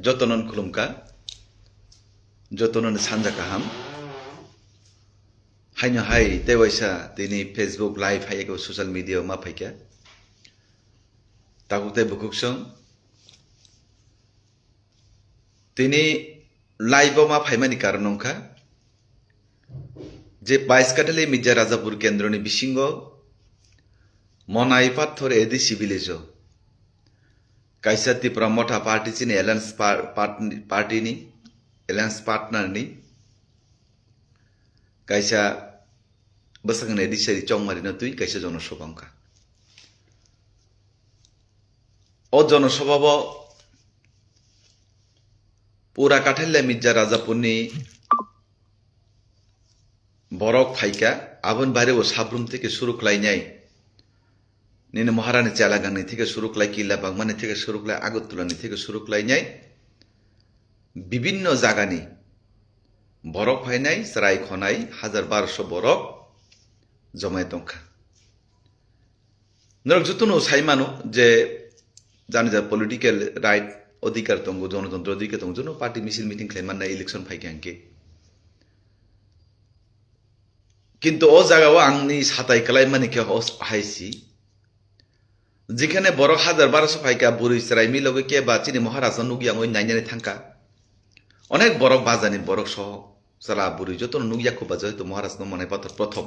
Jotonon Kulumka, Jotonon Sanja Kaham, Haino Hai, Dewaisa, Dini Facebook Live, Hayako social media, Mapaka, Takute Bukuksong, Dini Live Map Haimani Karanonka, যে 22 কাটালে মির্জা রাজাপুর কেন্দ্রনি বিশিঙ্গ মনাই পাথর এদি সিভিলিজ কাইসা Tripura মঠা party চিনি alliance পার্টিনি alliance পার্টনারনি কাইসা বসাং এদি সেরি চংমারিনা তুই কাইসা জনসভাঙ্কা ও জনসভাব পুরা কাঠালে মির্জা রাজাপুরনি বরক ফাইকা আবন বাইরে ও সাবরুম থেকে শুরু খাইনাই নিনে মহারানী চালাগানি থেকে শুরু খাই কিল্লা বাগমানি থেকে শুরু খাই আগরতলানি থেকে শুরু খাইনাই বিভিন্ন জায়গানি বরক ফাইনাই সরাই খনাই 1200 বরক জমায় দংখা নরক যতনো সাইমানো যে জানি যা পলিটিক্যাল রাইট অধিকার দङ জনতন্ত্র অধিকার দङ জন্য পার্টি মিছিল মিটিং খাইমান্না ইলেকশন ফাইকাঙ্কে কিন্তু ও জায়গাও আংনি সাতাই কালাই মানে কে হাইছি যেখানে বড় 1200 ফাইকা বুড়ি সরাই মিলগে কে বা চিনি মহারাজ নুগিয়া ওই নাইনানি থাঙ্কা অনেক বড় বাজানি বড় সহ সারা বুড়ি যত নুগিয়া খুব বাজে তো মহারাজ মনে পাথর প্রথম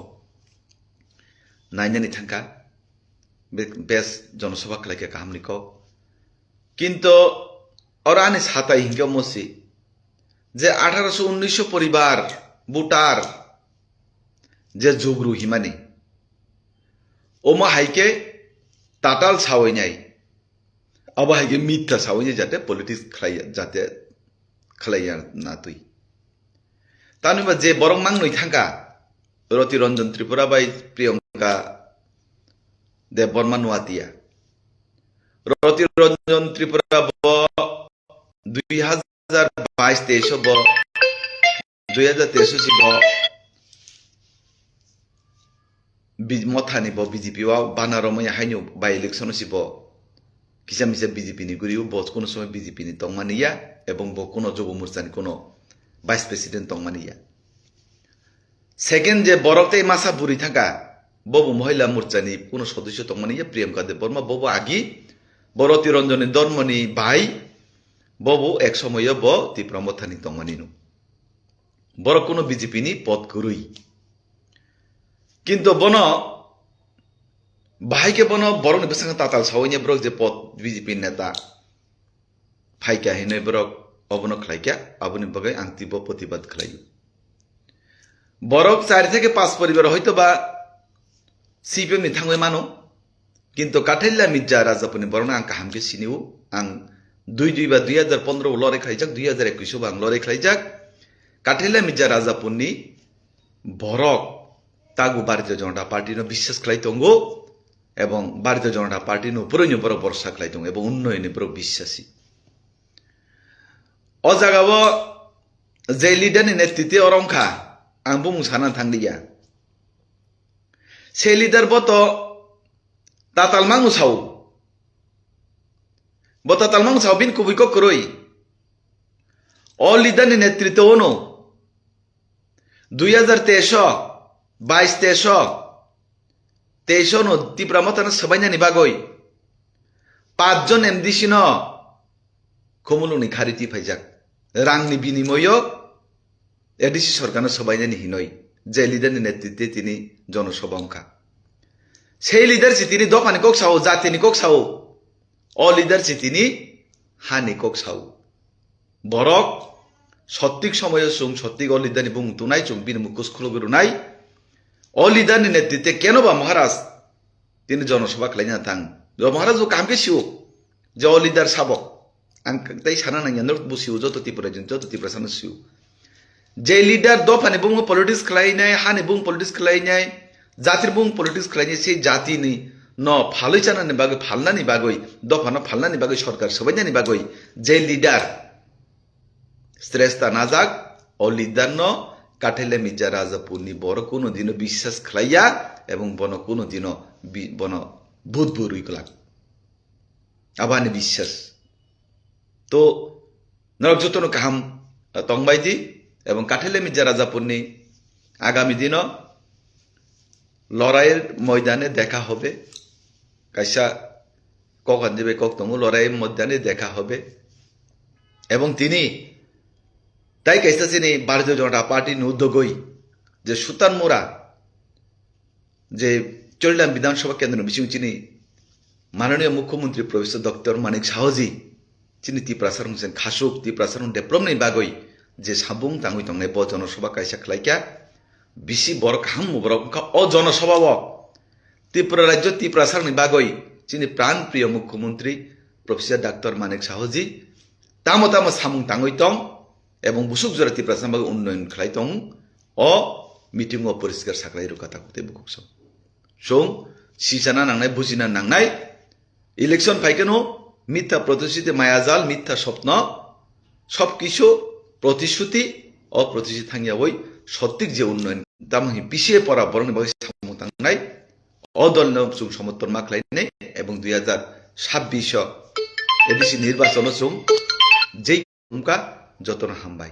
নাইনানি থাঙ্কা বেশ জনসভা খালাইকে কাহামনি ক কিন্তু ওরা আনি সাতাই হিঙ্গে মসি যে 1800-1900 পরিবার বুটার যে জুগরু হিমানি ওমা হাইকে তাতাল সাওয়াইনাই আবা হাইকে মিথ্যা সাওয়াইনাই যাতে পলিটিক্স খালাইয়া যাতে খালাইয়া না তুই তানুবা যে বরং মাংনই থাকা রতি রঞ্জন ত্রিপুরা বাই প্রিয়ঙ্কা দেব বর্মা নুয়াতিয়া রতি রঞ্জন ত্রিপুরা 2022-23 ব 2023 ব মথানি ব বিজেপি বানারময় হাইনো বাই ইলেকশন সিব কিসা মিসা বিজেপি নি গুরিও বস কোন সময় বিজেপি নি তংমানিয়া এবং ব কোন যুব মোর্চানি কোন ভাইস প্রেসিডেন্ট তংমানিয়া সেকেন্ড যে বরকতে মাসা বুড়ি থাকা ববু মহিলা মোর্চানি কোন সদস্য তংমানিয়া প্রিয়ঙ্কা দেব বর্মা ববু আগি বরতি রঞ্জনী ধর্মনি ভাই ববু এক সময় ব ত্রিপুরা মথানি তংমানিনু বড় কোন বিজেপি নি পদ গুরুই কিন্তু বন বাহাইকে বন বরং বেসাং তাতাল সাওয়াইনে ব্রক যে পদ বিজেপি নেতা ফাইকা হিনে ব্রক অবন খাইকা আবনি বগাই আংতিব প্রতিবাদ খালাইও বরক 4 থেকে 5 পরিবার হয়তো বা সিপিএম নি থাঙ্গই মানো কিন্তু কাঠাইলা মির্জা রাজাপুনি বরং আং কাহামকে সিনিও আং 2 বা 2015 লড়াই খাইজাক 2021 বা আং লড়াই খাইজাক কাঠাইলা মির্জা রাজাপুনি বরক তাগু ভারতীয় জনতা পার্টির বিশ্বাস খাই দङ এবং ভারতীয় জনতা পার্টির উপরই বড় ভরসা খাই দङ এবং উন্নয়নে বড় বিশ্বাসী ও জায়গাব যে লিডারনি নেতৃত্বে অরংখা আं বুং সানা থাंगलिया সেই লিডার বত তাতাল মাংু সাউ ব তাতাল মাংু সাউ বিন কুবুই ক করই ও লিডারনি নেতৃত্বে ওনো 2023 নো ত্রিপুরা মতানা সবাইনানি বাগই 5 জন এমডিসি ন খমুলুনি খারিতি ফাইজাক রাংনি বিনিময় এডিসি সরকার সবাইনানি হিনই যে লিডারনি নেতৃত্বে তিনি জনসভাঙ্কা সেই লিডার সি তিনি দফানি কক সাও জাতিনি কক সাও ও লিডার সি তিনি হানি কক সাও বরক সত্যিক সময় সুং সত্যিক ও লিডারনি বুং তুনাই চুং বিন মুকুস খুলগুরু নাই ও লিডারনি নেতৃত্বে কেন বা মহারাজ তিনি জনসভা খালাইনা থাং মহারাজ ও কামকে সিও যে ও লিডার সাবক আং তাই সানা নাই নর্থ বুসিও যত ত্রিপুরা যত ত্রিপুরা সানা সিও যে লিডার দফানি বুং পলিটিক্স খালাইনাই হানি বুং পলিটিক্স খালাইনাই জাতির বুং পলিটিক্স খালাইনাই সেই জাতিনি ন ফালই চানানি বাগৈ ফালনানি বাগৈ দফানো ফালনানি বাগৈ সরকার সবাইনানি বাগৈ যে লিডার শ্রেষ্ঠা নাজাক ও লিডার ন কাঠাইলা মির্জা রাজাপুরনি বড় কোনো দিনও বিশ্বাস খালাইয়া এবং বন কোনো দিনও বন ভূত বুরুই কলাক আবানি বিশ্বাস তো নরক যতন কাহাম তংবাইদি এবং কাঠেলে মির্জা রাজাপুরনি আগামী দিনও লড়াইয়ের ময়দানে দেখা হবে কাইসা কখন যাবে কখনো লড়াইয়ের ময়দানে দেখা হবে এবং তিনি তাই কাইসা চিনি ভারতীয় জনতা পার্টির উদ্যোগই যে সুতানমুরা যে চলিলাম বিধানসভা কেন্দ্র বিশিং চিনি মাননীয় মুখ্যমন্ত্রী প্রফেসর ডক্টর মানিক সাহজি চিনি তিপ্রাসার হুসেন খাসুক তিপ্রাসার হুন ডেভেলপমেন্ট বাগৈ যে সাবুং তাঙ্গুই তংনাই ব জনসভা কাইসা খালাইকা বিসি বড় কাহাম বড় অ জনসভা ত্রিপুরা রাজ্য তিপ্রাসারনি বাগৈ চিনি প্রাণপ্রিয় মুখ্যমন্ত্রী প্রফেসর ডক্টর মানিক সাহজি তামো তামো সামুং তাঙ্গুই তং এবং বুসুক জোড়া তিপ্রাসার বাগৈ উন্নয়ন খালাই তং অ মিটিং ও পরিষ্কার সাকলাই রুকাতা কুতে বুকুক সং সিসানা নাংনাই বুজিনা নাংনাই ইলেকশন ফাইকেনো মিথ্যা প্রতিশ্রুতি মায়াজাল মিথ্যা স্বপ্ন সবকিছু প্রতিশ্রুতি অপ্রতিশ্রুতি থাঙ্গিয়া ওই সত্যিক যে উন্নয়ন তামহি পিছিয়ে পড়া বরং সামুং তাংনাই অদল সমর্থন মাখলাইনাই এবং 2026 এডিসি নির্বাচন যেই যতন হামবাই